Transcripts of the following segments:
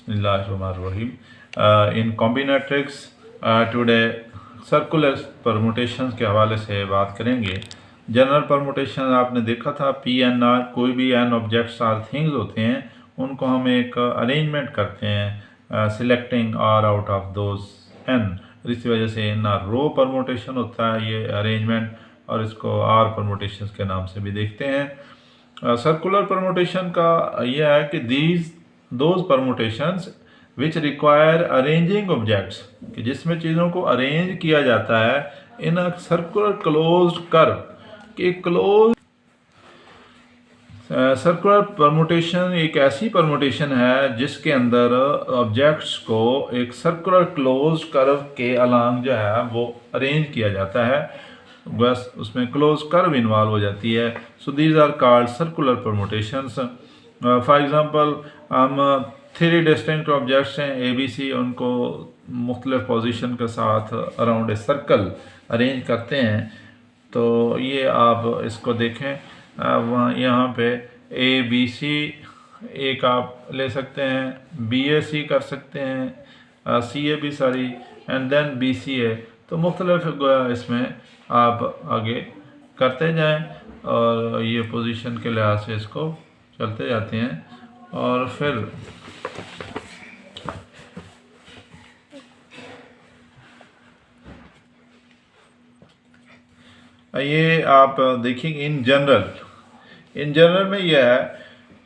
बिस्मिल्लाहिर्रहमानिर्रहीम। इन कॉम्बिनेट्रिक्स today circular permutations के हवाले से बात करेंगे। जनरल परमुटेशन आपने देखा था, पी एन आर, कोई भी एन ऑब्जेक्ट्स आर थिंग्स होते हैं, उनको हम एक अरेंजमेंट करते हैं selecting r out of those n. इसी वजह से इन रो परमुटेशन होता है ये अरेंजमेंट, और इसको आर परमुटेशन के नाम से भी देखते हैं। सर्कुलर परमुटेशन का यह है कि these those permutations which require arranging objects, कि जिसमें चीज़ों को अरेंज किया जाता है इन अ सर्कुलर क्लोज्ड कर्व। कि क्लोज सर्कुलर परमुटेशन एक ऐसी परमुटेशन है जिसके अंदर ऑब्जेक्ट्स को एक सर्कुलर क्लोज्ड कर्व के अलांग जो है वो अरेंज किया जाता है, बस उसमें क्लोज कर्व इन्वॉल्व हो जाती है। So these are called circular permutations. For example हम 3 डिस्टिंक्ट ऑब्जेक्ट्स हैं ए बी सी, उनको मुख्तलिफ पोजीशन के साथ अराउंड ए सर्कल अरेंज करते हैं। तो ये आप इसको देखें, वहाँ यहाँ पे ए बी सी एक आप ले सकते हैं, बी ए सी कर सकते हैं, C A B sorry, and then B C A. तो मुख्तलिफ इसमें आप आगे करते जाएं और ये पोजीशन के लिहाज से इसको चलते जाते हैं। और फिर ये आप देखेंगे इन जनरल में यह है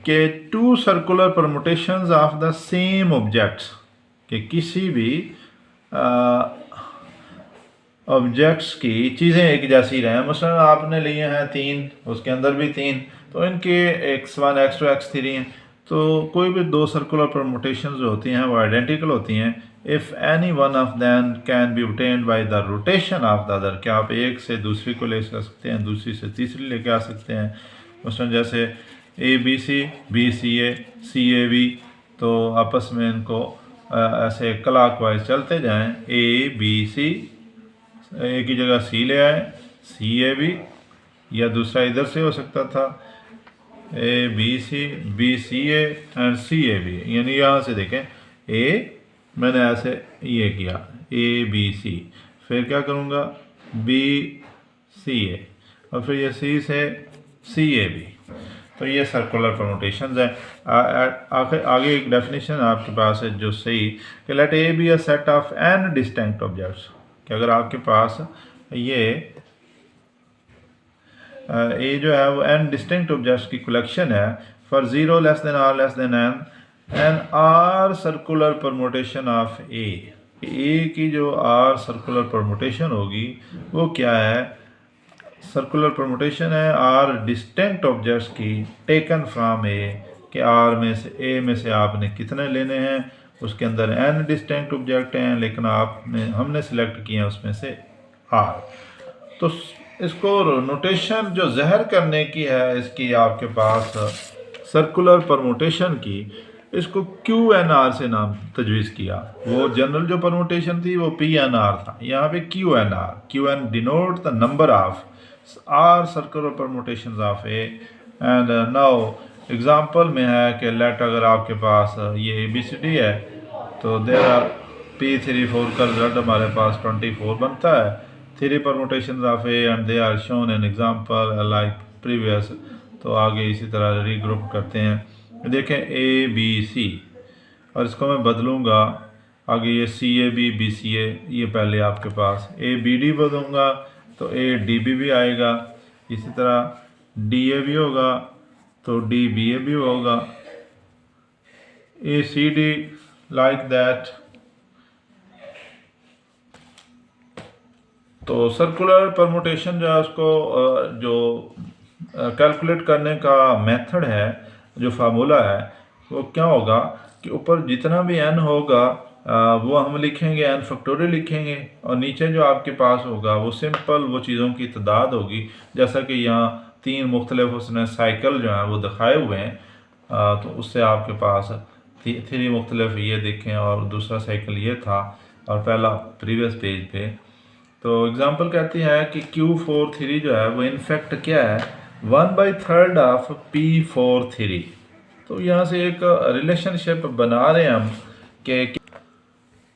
कि 2 circular permutations of the same objects, कि किसी भी ऑब्जेक्ट्स की चीज़ें एक जैसी रहें। मसलन आपने लिए हैं 3, उसके अंदर भी 3, तो इनके x1 x2 x3 हैं। तो कोई भी 2 सर्कुलर परमुटेशंस जो होती हैं वो आइडेंटिकल होती हैं if any one of than can be obtained by the rotation of the other. क्या आप एक से दूसरी को ले सकते हैं, दूसरी से तीसरी लेके आ सकते हैं। मसलन जैसे ए बी सी ए बी, तो आपस में इनको ऐसे क्लॉकवाइज चलते जाएं, ए बी सी, ए की जगह सी ले आए, सी ए बी, या दूसरा इधर से हो सकता था A B C A and C A B. यानी यहाँ से देखें, ए मैंने ऐसे ये किया ए बी सी, फिर क्या करूँगा बी सी ए, और फिर ये सी से सी ए बी। तो ये सर्कुलर परमुटेशंस है। आगे एक डेफिनेशन आपके पास है जो सही, कि let A be a set of n distinct objects, कि अगर आपके पास ये ए जो है वो एन डिस्टिंक्ट ऑब्जेक्ट्स की कलेक्शन है for 0 less than r less than n r circular permutation of A की जो आर सर्कुलर परमुटेशन होगी वो क्या है, सर्कुलर परमुटेशन है आर डिस्टिंक्ट ऑब्जेक्ट्स की टेकन फ्रॉम ए, कि आर में से ए में से आपने कितने लेने हैं, उसके अंदर एन डिस्टिंक्ट ऑब्जेक्ट हैं लेकिन हमने सिलेक्ट किए हैं उसमें से आर। तो इसको नोटेशन जो ज़हर करने की है इसकी आपके पास सर्कुलर परमुटेशन की, इसको क्यू एन आर से नाम तजवीज़ किया। वो जनरल जो परमुटेशन थी वो पी एन आर था, यहाँ पे Q n denote the number of r circular permutation of A. And now example में है कि लेट अगर आपके पास ये ABCD है, तो देयर आर P3 4 का रिजल्ट हमारे पास 24 बनता है। 3 permutation of A and they are shown an example like previous. तो आगे इसी तरह रीग्रुप करते हैं। देखें ABC, और इसको मैं बदलूँगा आगे ये CAB BCA, ये पहले आपके पास ABD बदलूँगा तो ADB भी आएगा, इसी तरह DA भी होगा तो DBA भी होगा, ACD लाइक दैट। तो सर्कुलर परमुटेशन जो है उसको जो कैलकुलेट करने का मेथड है, जो फार्मूला है, वो क्या होगा कि ऊपर जितना भी n होगा वो हम लिखेंगे n फैक्टोरियल लिखेंगे, और नीचे जो आपके पास होगा वो सिंपल वो चीज़ों की तादाद होगी। जैसा कि यहाँ 3 मुख्तलिफ उसने साइकिल जो हैं वो दिखाए हुए हैं, तो उससे आपके पास 3 मुख्तलिफ ये देखें और दूसरा साइकिल ये था, और पहला प्रीवियस पेज पे। तो एग्जांपल कहती है कि Q43 जो है वो इनफैक्ट क्या है 1/3 ऑफ P43। तो तो यहाँ से एक रिलेशनशिप बना रहे हैं हम कि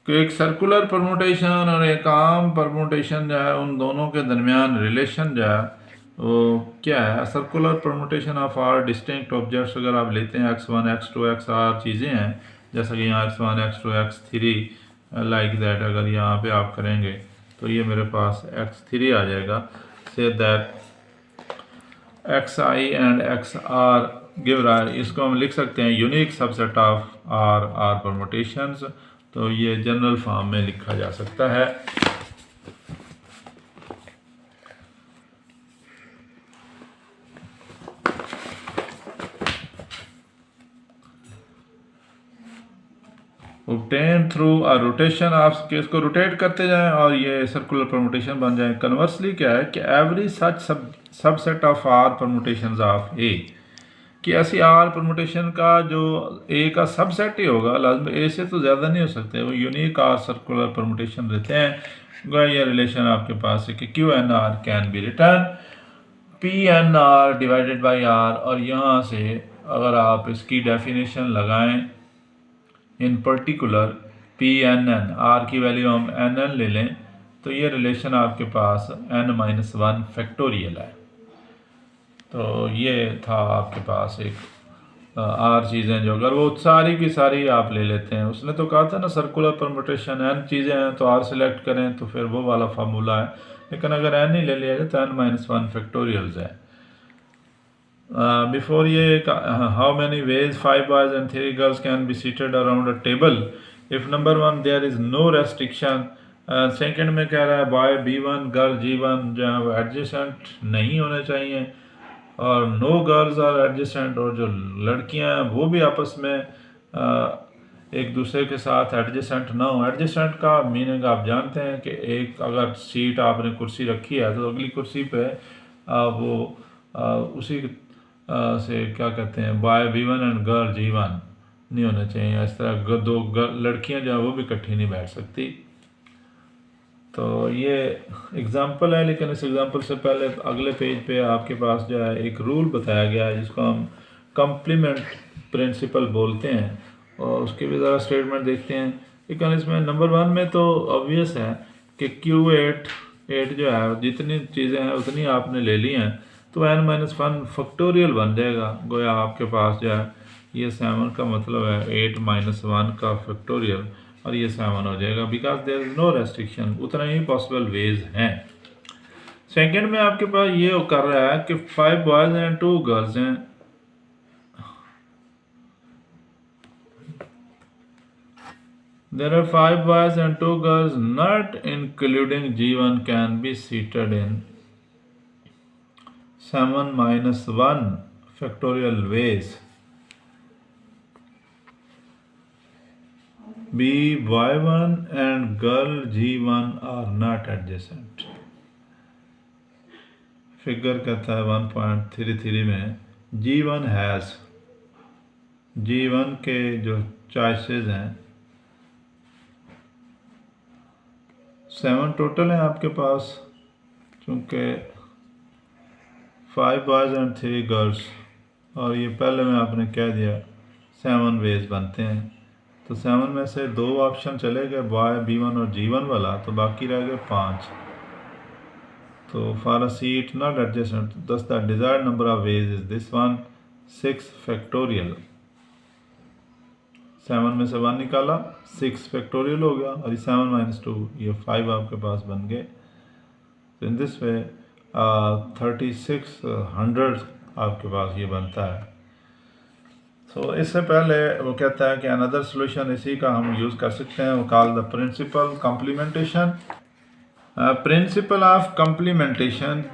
एक सर्कुलर परमुटेशन और एक आम परमुटेशन जो है उन दोनों के दरमियान रिलेशन जो है वो क्या है। Circular permutation of r distinct objects अगर आप लेते हैं x1 x2 xr चीज़ें हैं, जैसा कि यहाँ x1 x2 x3 like that, अगर यहाँ पे आप करेंगे तो ये मेरे पास x3 आ जाएगा। से that xi and xr give rise, इसको हम लिख सकते हैं unique subset of r permutations. तो ये जनरल फॉर्म में लिखा जा सकता है। ऑब्टेन थ्रू अ रोटेशन, आप इसको रोटेट करते जाएं और ये सर्कुलर परमुटेशन बन जाए। कन्वर्सली क्या है कि every such subset of r permutations of A, कि ऐसी आर परमुटेशन का जो ए का सबसेट ही होगा, लाजम ए से तो ज़्यादा नहीं हो सकते, वो यूनिक आर सर्कुलर परमुटेशन रहते हैं। ये रिलेशन आपके पास है कि Q n r can be written P n r divided by r, और यहाँ से अगर आप इसकी डेफिनेशन लगाएं in particular P n n, r की वैल्यू हम एन एन ले लें, तो ये रिलेशन आपके पास n-1 फैक्टोरियल है। तो ये था आपके पास एक आर चीज़ें, जो अगर वो सारी की सारी आप ले लेते हैं, उसने तो कहा था ना सर्कुलर परमुटेशन n चीज़ें हैं तो r सिलेक्ट करें, तो फिर वो वाला फार्मूला है। लेकिन अगर n ही ले लिया जाए तो n-1 फैक्टोरियल्स है। बिफोर ये how many ways 5 boys and 3 girls can be seated around a table if number 1 there is no restriction. Second में कह रहा है बॉय B1 गर्ल G1 जो है वो एडजेसेंट नहीं होने चाहिए, और नो गर्ल्स आर एडजेसेंट, और जो लड़कियां हैं वो भी आपस में एक दूसरे के साथ एडजेसेंट ना हो। एडजेसेंट का मीनिंग आप जानते हैं कि एक अगर सीट आपने कुर्सी रखी है तो अगली कुर्सी पे वो उसी से क्या कहते हैं boy B1 and girl G1 नहीं होना चाहिए। इस तरह दो लड़कियां जो है वो भी इकट्ठी नहीं बैठ सकती। तो ये एग्ज़ाम्पल है, लेकिन इस एग्ज़ाम्पल से पहले अगले पेज पे आपके पास जो है एक रूल बताया गया है जिसको हम कम्प्लीमेंट प्रिंसिपल बोलते हैं, और उसके भी ज़रा स्टेटमेंट देखते हैं। लेकिन इसमें नंबर 1 में तो ऑब्वियस है कि Q8 जो है जितनी चीज़ें हैं उतनी आपने ले ली हैं, तो n-1 फैक्टोरियल बन जाएगा। गोया आपके पास जो है ये 7 का मतलब है 8-1 का फैक्टोरियल, और ये 7 हो जाएगा because there is no restriction. उतना ही पॉसिबल वेज हैं। सेकंड में आपके पास ये कर रहा है कि 5 बॉयज एंड 2 गर्ल्स हैं। There are 5 boys and 2 girls not including G1 can be seated in 7-1 factorial ways. B1 and girl G1 are not adjacent. Figure कहता है 1.33 में G1 has, G1 के जो चॉइसेस हैं 7 टोटल हैं आपके पास, चूँकि 5 बॉयज़ एंड 3 गर्ल्स, और ये पहले में आपने कह दिया 7 वेज बनते हैं। तो 7 में से 2 ऑप्शन चले गए बॉय B1 और G1 वाला, तो बाकी रह गए 5। तो for a seat not adjacent thus the desired number of ways is this one 6 factorial. 7 में से 1 निकाला 6 फैक्टोरियल हो गया, और ये 7-2 ये 5 आपके पास बन गए। तो इन दिस वे 3600 आपके पास ये बनता है। तो इससे पहले वो कहता है कि अनदर सोल्यूशन इसी का हम यूज़ कर सकते हैं, वो call the principle complementation. Principle of complementation,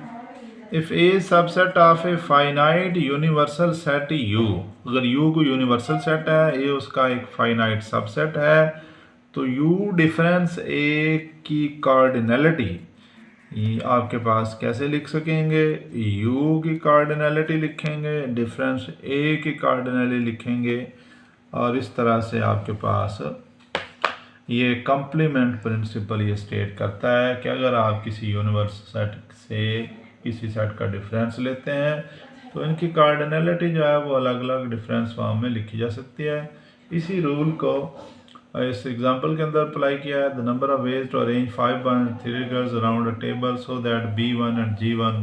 if A subset of a finite universal set U, अगर U को यूनिवर्सल सेट है, ए उसका एक फाइनाइट सबसेट है, तो U डिफरेंस A की कार्डिनलिटी आपके पास कैसे लिख सकेंगे? U की कार्डिनलिटी लिखेंगे, डिफरेंस A की कार्डिनलिटी लिखेंगे, और इस तरह से आपके पास ये कॉम्प्लीमेंट प्रिंसिपल ये स्टेट करता है कि अगर आप किसी यूनिवर्सल सेट से किसी सेट का डिफरेंस लेते हैं तो इनकी कार्डिनलिटी जो है वो अलग अलग डिफरेंस फॉर्म में लिखी जा सकती है। इसी रूल को इस एग्जांपल के अंदर अप्लाई किया है। The number of ways to arrange 5 figures around a table so that B1 and G1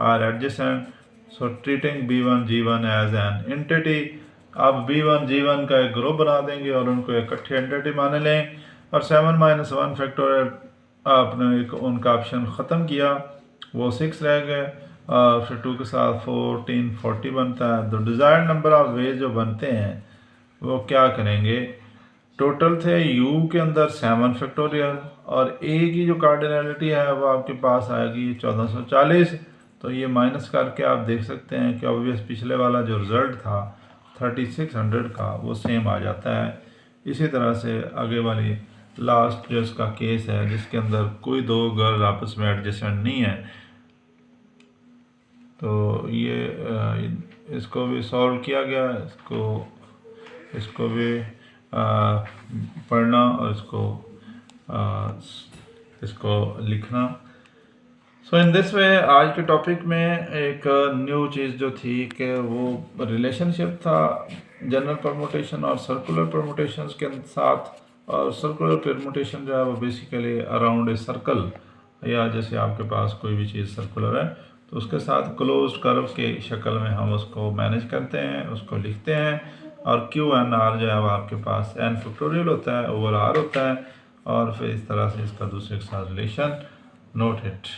are adjacent, so treating B1 G1 as an entity. आप B1 G1 का एक ग्रुप बना देंगे और उनको इकट्ठी एंटिटी मान लें, और 7 - 1 फैक्टोरियल आपने एक उनका ऑप्शन ख़त्म किया, वो 6 रह गए, फिर 2 के साथ 14 40 बनता है। तो डिज़ायर्ड नंबर ऑफ वेज जो बनते हैं वो क्या करेंगे, टोटल थे u के अंदर 7 फैक्टोरियल, और a की जो कार्डिनलिटी है वो आपके पास आएगी 1440। तो ये माइनस करके आप देख सकते हैं कि ऑब्वियस पिछले वाला जो रिज़ल्ट था 3600 का वो सेम आ जाता है। इसी तरह से आगे वाली लास्ट जो इसका केस है जिसके अंदर कोई दो गर्ल आपस में एडजेसेंट नहीं है, तो ये इसको भी सॉल्व किया गया, इसको भी पढ़ना और इसको लिखना। सो इन दिस वे आज के टॉपिक में एक न्यू चीज़ जो थी कि वो रिलेशनशिप था जनरल परमुटेशन और सर्कुलर परमुटेशंस के साथ। और सर्कुलर परमुटेशन जो है वो बेसिकली अराउंड ए सर्कल, या जैसे आपके पास कोई भी चीज़ सर्कुलर है तो उसके साथ क्लोज्ड कर्व के शक्ल में हम उसको मैनेज करते हैं, उसको लिखते हैं। और Q N R जो है वो आपके पास n फैक्टोरियल होता है ओवर R होता है, और फिर इस तरह से इसका दूसरे के साथ रिलेशन। Note it.